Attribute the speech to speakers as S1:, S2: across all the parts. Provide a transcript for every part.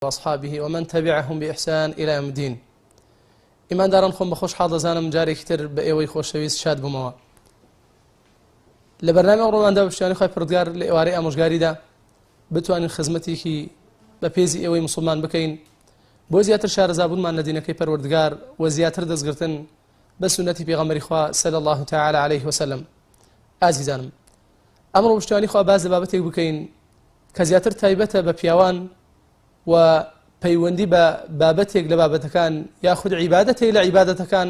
S1: وأصحابه ومن تبعهم بإحسان إلى يوم الدين. إيمان دارن خۆم بە خۆشحاڵ دەزانم جارێکی تر بە ئێوەی خۆشەویست شاد بوومەوە. لە بەرنامەی ڕۆماندا بەشتیانی خۆی پروردگار لە ئێوارەی ئامۆژگاریدا بتوانین خزمەتێکی بە پێزی ئێوەی مسلمان بکەین بۆ زیاتر شارەزابوونمان لە دینەکەی پەروەردگار و زیاتر دەستگرتن بە سونەتی پێغەمبەری خوا صلی الله تعالی علیه وسلم. ئازیزانم، ئەمڕۆ بەشتیانی خوا باز لە بابەتێک بکەین کە زیاتر تایبەتە بە پیاوان و پەیوەندی بە بابەتێک لە بابەتەکان یاخود عیبادەتێک لە عیبادەتەکان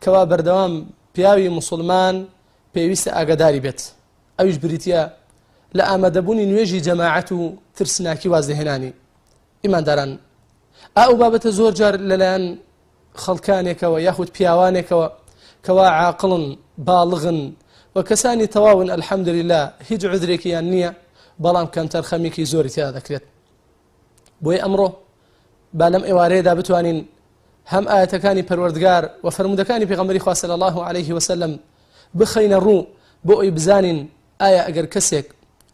S1: کەوا بەردەوام پیاوی مسلمان پێویستە ئاگاداری بێت. ئەویش بریتە لە ئامادەبوونی نوێژی جەماعەت و ترسناکی وازدەهێنانی. ئیمانداران، ئەو بابەتە زۆر جار لەلایەن خەڵکانێکەوە یاخود پیاوانێکەوە کەوا عاقڵن باڵغن و کەسانی تەواون ئەلحەمدولله هیچ عذرێکیان نییە، بەڵام کەم تەرخەمێکی زۆری تێدا دەکرێت. بۆیە ئەمڕۆ با لەم ئێوارەیەدا بتوانین هەم ئاەتەکانی پەروەردگار و فەرمودەکانی پێغەمبەری خوا صلی الله علیه وسلم بخەینە ڕوو بۆ ئەوی بزانین ئایا ئەگەر کەسێک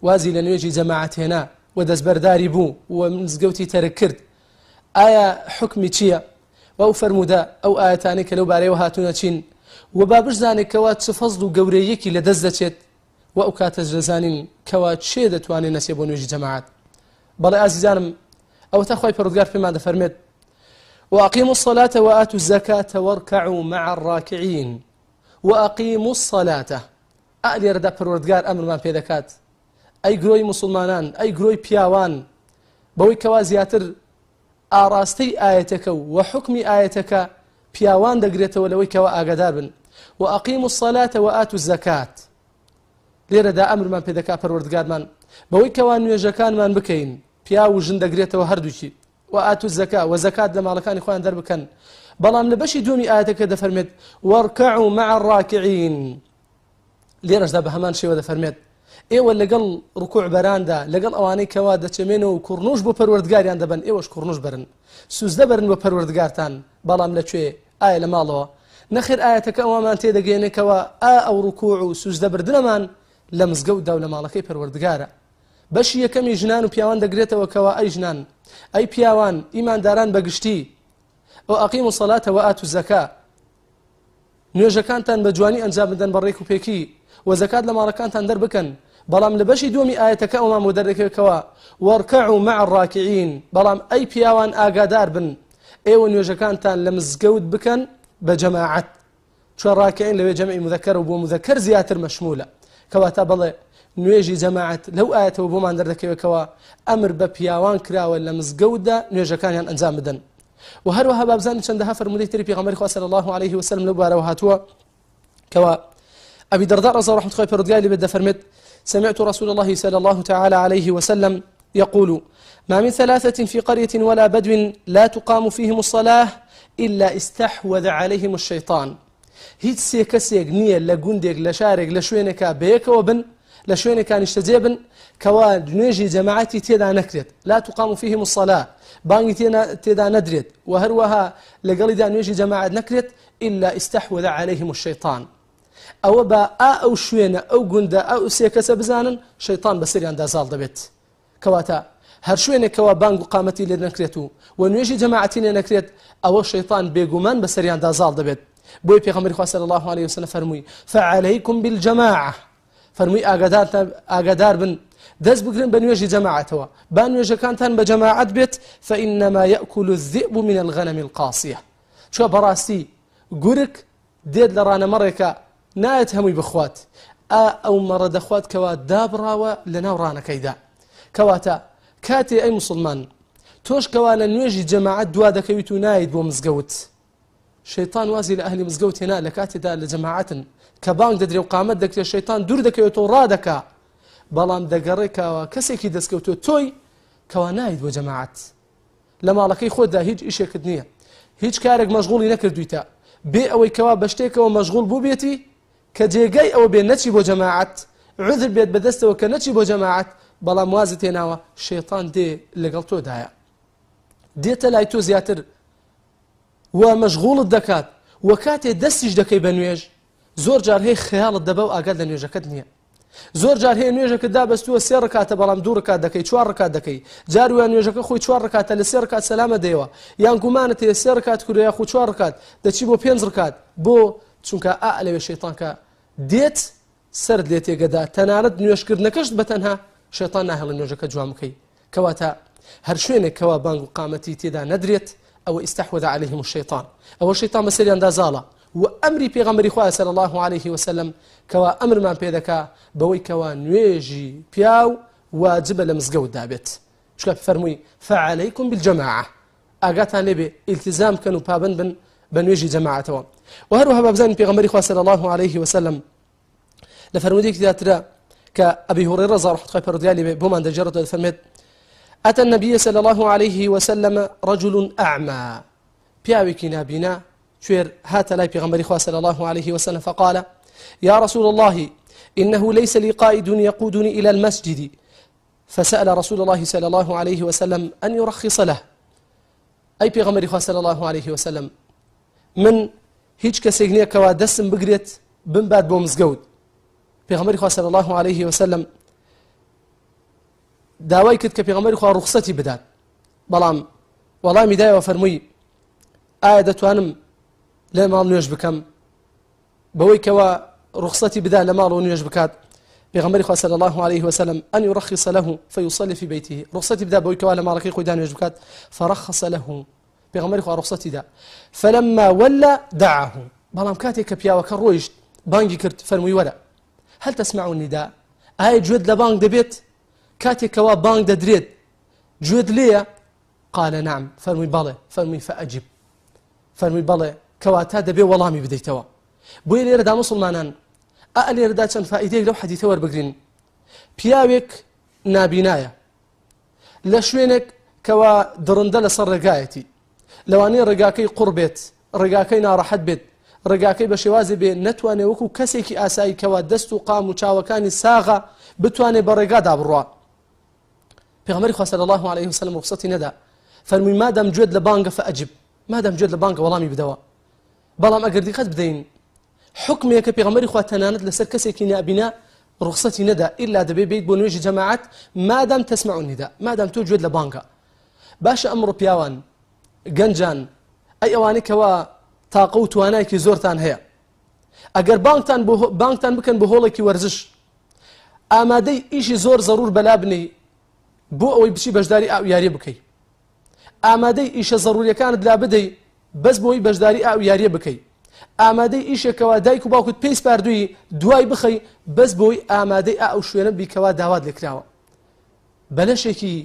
S1: وازی لە نوێژی جەماعەت هێنا و دەستبەرداری بوو و مزگەوتی تەرک کرد ئایا حکمی چییە؟ و ئەو فەرمودە ئەو ئاەتانەی کە لەو بارەیەوە هاتوونە چین و با بزانێت کەوا چ فەزڵ و گەورەیەکی لە دەست دەچێت و ئەو کاتەش دەزانین کەوا چێ دەتوانێت نەچێت بۆ نوێژی جەماعەت. بەڵێ ئازیزانم، ئەو تا خۆی پەروەردگار پێمان دەفەرمێت وأقيموا الصلاة وآتوا الزكاة واركعوا مع الراكعين. وأقيموا الصلاة ئەلێ رەدا پەروەردگار ئەمرمان پێ دەکات ئەی گرۆی مسلمانان، ئەی گرۆی پیاوان، بەوەی کەوا زیاتر ئاراستەی ئاەتەکە و حکمی ئاەتەکە پیاوان دەگرێتەوە لەوەی کەوا ئاگادار بن. وأقيموا الصلاة وآتوا الزكاة لێرەدا ئەمرمان پێ دەکات پەروەردگارمان بەوەی کەوا نوێژەکانمان بکەین، پیا و ژن دەگرێتەوە هەردووکی، وآتوا الزكاة و زەکات لە ماڵەکانی خۆیان دەربکەن. بەڵام لە بەشی دومی ئاەتەکە دەفەرمێت واركعوا مع الراكعين. لێرەشدا بە هەمان شێوە دەفەرمێت ئێوە لەگەڵ ڕکوع بەراندا لەگەڵ ئەوانەی کەوا دەچەمێنەوە و کوڕنوش بۆ پەروەردگاریان دەبن، ئێوەش کوڕنوش بەرن، سوزدە بەرن بۆ پەروەردگارتان. بەڵام لەکوێ؟ ئایا لە ماڵەوە؟ نەخێر ئاەتەکە ئەومان تێدەگەێنێکەوە ئەو ڕکوع و سوزدە بردنەمان لە مزگەوتدا و لە ماڵەکەی پەروەردگارە. بەشی یەکەمی ژنان و پیاوان دەگرێتەوە کەوا ئەی ژنان، ئەی پیاوان، ئیمانداران بەگشتی، وأقيموا الصلاة وآتوا الزكاة نوێژەکانتان بە جوانی ئەنجام بدەن بە ڕێک و پێکی و زەکات لە ماڵەکانتان دەربکەن. بەڵام لە بەشی دومی ئاەتەکە ئەومان بۆ دەردەکەوێتەوە واركعوا مع الراكعين. بەڵام ئەی پیاوان ئاگادار بن، ئێوە نوێژەکانتان لە مزگەوت بکەن بە جەماعەت، چۆن ڕاکعین لەوێ جەمعی مذەکەر و بۆ مذەکەر زیاتر مەشمولە. کەواتە بەڵێ نوێژی جەماعەت لەو ئاەتەوە بۆمان دەردەکەوێتەوە ئەمر بە پیاوان کراوە لە مزگەوتدا نوێژەکانیان ئەنجام بدەن. و هەروەها بابزانین چەندەها فەرمودەی تری پێغەمبەری خوا صلی الله علیه وسلم لەو بارەوە هاتووە کەوا ئەبی دەرداء رضی الله عنه خوای پەروەردگاری لێ دەفەرمێت سمعت رسول الله صلى الله تعالى عليه وسلم يقول ما من ثلاثة في قرية ولا بدو لا تقام فيهم الصلاة إلا استحوذ عليهم الشيطان. هیچ سێ کەسێک نییە لە گوندێک لە شارێک لە شوێنێکا بەیەکەوە بن، لە شوێنێکا نیشتەجێ بن کەوا نوێژی جەماعەتی تێدا نەکرێت، لا تقام فيهم الصلاة بانگی تێدا نەدرێت و هەروەها لەگەڵیدا نوێژی جەماعەت نەکرێت إلا استحوذ عليهم الشيطان. ئەوە بە ئەو شوێنە ئەو گوندە ئەو سێ کەسە بزانن شەیطان بەسەریاندا زاڵ دەبێت. کەواتە هەر شوێنێکەوە بانگ و قامەتی لێ نەکرێت و نوێژی جەماعەتی لێ نەکرێت ئەوە شەیطان بێگومان بەسەریاندا زاڵ دەبێت. بۆی پێغەمبەری خوا صلی الله علیه وسلم فەرمووی فعليكم بالجماعة، فەرمووی ئاگادار بن، دەست بگرن بە نوێژی جەماعەتەوە، با نوێژەکانتان بە جەماعەت بێت. فإنما يأكل الذئب من الغنم القاصية. چوە بەڕاستی گورگ دێت لە ڕانەمەڕێکە نایەت هەمووی بخوات، ئەو مەڕە دەخوات کەوا دابڕاوە لە ناو ڕانەکەیدا. کەواتە کاتێ ئەی مسلمان تۆش کەوا لە نوێژی جەماعەت دوا دەکەویت و نایت بۆ مزگەوت، شەیطان وازی لە ئەهلی مزگەوت هێنا لە کاتێدا لە جەماعەتن کە بانگ دەدرێ و قامەت دەکرێت شەیطان دوور دەکەوێتەوە ڕادەکا، بەڵام دەگەڕێکەوە کەسێکی دەستکەوتوە تۆی کەوا نایت بۆ جەماعەت، لە ماڵەکەی خۆتدا هیچ ئیشێکت نییە، هیچ کارێک مەشغوڵی نەکردویتە بێ ئەوەی کەوا بە شتێکەوە مەشغوڵ بوو بێتی کە جێگەی ئەوە بێ نەچی بۆ جەماعەت، عذر بێت بەدەستەوە کە نەچی بۆ جەماعەت، بەڵام وازت هێناوە شەیطان دێ لەگەڵ تۆدایە، دێتە لای تۆ زیاتر و مەشغوڵت دەکات و کاتێ دەستیش دەکەی بە نوێژ زۆر جار هەیە خەیاڵت دەبە و ئاگات لە نوێژەکەت نییە. زۆر جار هەیە نوێژەکە دابەستووە 3 ڕکاتە بەڵام 2 ڕکات دەکەی 4 ڕکات دەکەی جار ویان نوێژەکە خۆی 4 ڕکاتە لە 3 ڕکات سەلامە دەیەوە یان گومانت هەیە 3 ڕکات کورەیە خۆ 4 ڕکات دەچی بۆ 5 ڕکات بۆ چونکە لەوێ شەیطانکە دێت سرد لێ تێگەدا تەنانەت نوێژکردنەکەشت بەتەنها شەیطان ناهێڵە نوێژەکە جوان بکەی کەواتە هەر شوێنێکەوە بانگ و قامەتی تێدا نەدرێت ئەوە استحوذ عليهم الشيطان ئەوە شەیطان بەسەریاندا زاڵە و ئەمری پێغەمبەری خوا صلی الله عليه وسلم کەوا ئەمرمان پێ دەکا بەوەی کەوا نوێژی پیاو واجبە لە مزگەوت دابێت چکە فەرمووی فعليكم بالجماعة ئاگاتان لێبێ التزام کەن و پابند بن بە نوێژی جەماعەتەوە و هەروەها بابزانین پێغەمبەری خوا صلی الله عليه وسلم لە فەرمودەیەکی داترا کە ئەبی هورەیرە رضی الله عنه پەروەردگاری بێ بۆمان دەجێڕێتەوە دەفەرمێت أتى النبي صلى الله عليه وسلم رجل أعمى بياويكي نابينا شوير هات لاي بيغمبري خواه صلى الله عليه وسلم فقال يا رسول الله إنه ليس لي قائد يقودني إلى المسجد فسأل رسول الله صلى الله عليه وسلم أن يرخص له أي بيغمبري خواه صلى الله عليه وسلم من هيج كسيغنية كوا دسم بقريت بنباد بومزقود بيغمبري خواه صلى الله عليه وسلم داوای کرد کە پێغەمبەری خوا ڕوخسەتی بدات بەڵام وەڵامی دایەوە فەرمووی ئایا دەتوانم لە ماڵ نوێژ بکەم بەوەی کەوا ڕوخسەتی بدا لە ماڵ و نوێژ بکات پێغەمبەری خوا صلی الله عليه وسلم أن يرخص له فيصلي في بيته ڕوخسەتی بدا بەوەی کەوا لە ماڵەکەی خۆی نوێژ بکات فرخص له پێغەمبەری خوا ڕوخسەتی دا فلما ولى دعاه بەڵام کاتێک کە پیاوەکە ڕۆیشت بانگی کرد فەرمووی وەرە هل تسمع النداء ئایا گوێت لە بانگ دەبێت كاتيكوا بانگ دەدرێت گوێت لێیە قال نعم فەرمووی بەڵێ فەرمووی فأجب فەرمووی بەڵێ کەواتە دەبێ وەڵامی بدەیتەوە بۆیە لێرەدا مسلمانان لێرەدا چەند فائیدەیەک لەو حەدیثە وەربگرین پیاوێک نابینایە لە شوێنێک کەوا دڕندە لەسەر ڕێگایەتی لەوانەیە ڕێگاکەی قوڕ بێت ڕێگاکەی ناڕەحەت بێت ڕێگاکەی بە شێوازی بێ نەتوانێ وەکو کەسێکی ئاسایی کەوا دەست و قام و چاوەکانی ساغە بتوانێ بە ڕێگادا بڕوا پێغەمبەری خوا صلی الله عليه وسلم ڕوخسەتی نەدا فەرمووی مادام گوێت لە بانگە فەئەجب مادام گوێت لە بانگە وەڵامی بدەوە بەڵام ئەگەر دیقەت بدەین حکمێکە پێغەمبەری خوا تەنانەت لەسەر کەسێکی نابینا ڕوخسەتی نەدا ئیلا دەبێ بێیت بۆ نوێژی جەماعەت مادام تسمع النداء مادام تۆ گوێت لە بانگە باشە ئەمڕۆ پیاوان گەنجان ئەی ئەوانەی کەوا تاقە و توانایەکی زۆرتان هەیە ئەگەر بانگتان بکەن بە هۆڵێکی وەرزش ئامادەی ئیشی زۆر زەرور بەلا بنەی بۆ ئەوەی بچی بەشداری ئاویاریە بکەی ئامادەی ئیشە زەروریەکانت لا بدەی بەس بۆی بەشداری ئاویاریە بکەی ئامادەی ئیشێکەوە دایک و باوکت پێی سپاردووی دوای بخەی بەس بۆی ئامادەی ئەو شوێنە بیکەوە داوات لێکراوە بەلەشێکی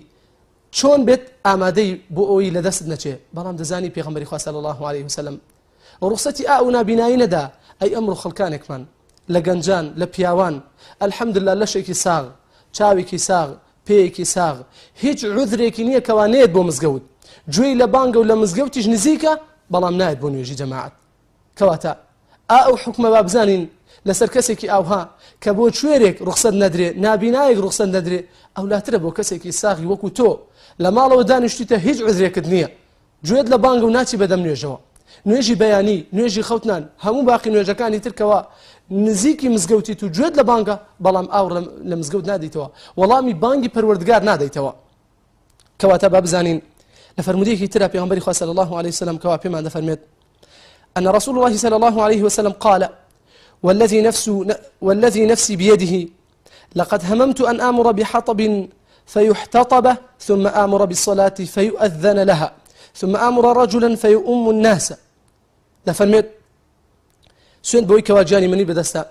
S1: چۆن بێت ئامادەی بۆ ئەوەی لەدەست نەچێ بەڵام دەزانی پێغەمبەری خوا صلی الله عليه وسلم ڕوخسەتی ئاو نابینایی نەدا ئەی ئەمڕۆ خەڵکانێکمان لە گەنجان لە پیاوان الحەمدلله لەشێکی ساغ چاوێکی ساغ پێیەکی ساغ هیچ عذرێکی نییە کەوا نێت بۆ مزگەوت گوێی لە بانگە و لە مزگەوتیش نزیکە بەڵام نایەت بۆ نوێژی جەماعەت کەواتە ئەو حکمە با بزانین لەسەر کەسێکی ئاوها کە بۆ کوێرێک ڕوخسەت نەدرێ نابینایەک ڕوخسەت نەدرێ ئەولاترە بۆ کەسێکی ساغی وەکو تۆ لە ماڵەوە دانیشتیتە هیچ عذرێکت نییە گوێت لە بانگە و ناچی بەدەم نوێژەوە نوێژی بەیانی نوێژی خەوتنان هەموو باقی نوێژەکانی ترکەوە نزیکی مزگەوتیت و گوێت لە بانگە بەڵام ئاور لە مزگەوت نادەیتەوە وەڵامی بانگی پەروەردگار نادەیتەوە کەواتە با بزانین لە فەرمودەیەکی ترا پێغەمبەری خوا صلی الله عليه وسلم کەوا پێمان دەفەرمێت أن رسول الله صلى الله عليه وسلم قال والذي نفسي بيده لقد هممت أن آمر بحطب فيحتطب ثم آمر بالصلاة فيؤذن لها ثم آمر رجلا فيؤم الناس دفرميت سوين بوي كوا جاني مني بدستا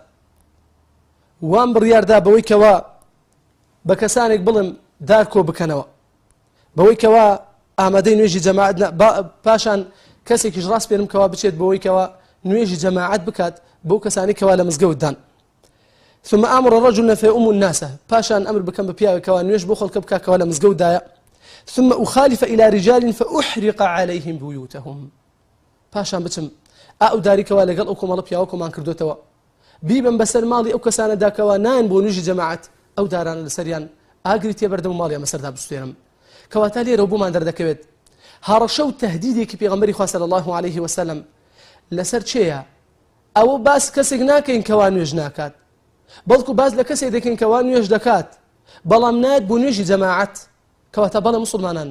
S1: وان بريار دا بوي كوا بكسانك بلم داركو بكنوا بوي كوا آمدين نويجي جماعتنا باشان كسيك جراس بينم كوا بتشيت بوي كوا نويجي جماعات بكات بو كساني كوا لمزقود دان ثم آمر الرجل فيؤم الناس باشان أمر بكم ببيا كوا نويج بوخل كبكا كوا لمزقود دايا ثم أخالف إلى رجال فأحرق عليهم بيوتهم باشان بتم أو داري كوا لقل أوكم الله بياوكم عن كردو توا بيبن بسر مالي أو كسانة دا كوا ناين بو نويجي جماعات أو داران لسريان أقريت يبردم مالي مسر دا بستيرم كوا تالي ربو ما اندر دكويت هارشو تهديدي كي بيغمبري خوا صلى الله عليه وسلم لسر چيا او باس كسك ناكين كوا نويج ناكات بەڵکو باز لە کەسێک دەکەین کەوا نوێژ دەکات بەڵام نایەت بۆ نوێژی جەماعەت کەواتە بەڵێ مسلمانان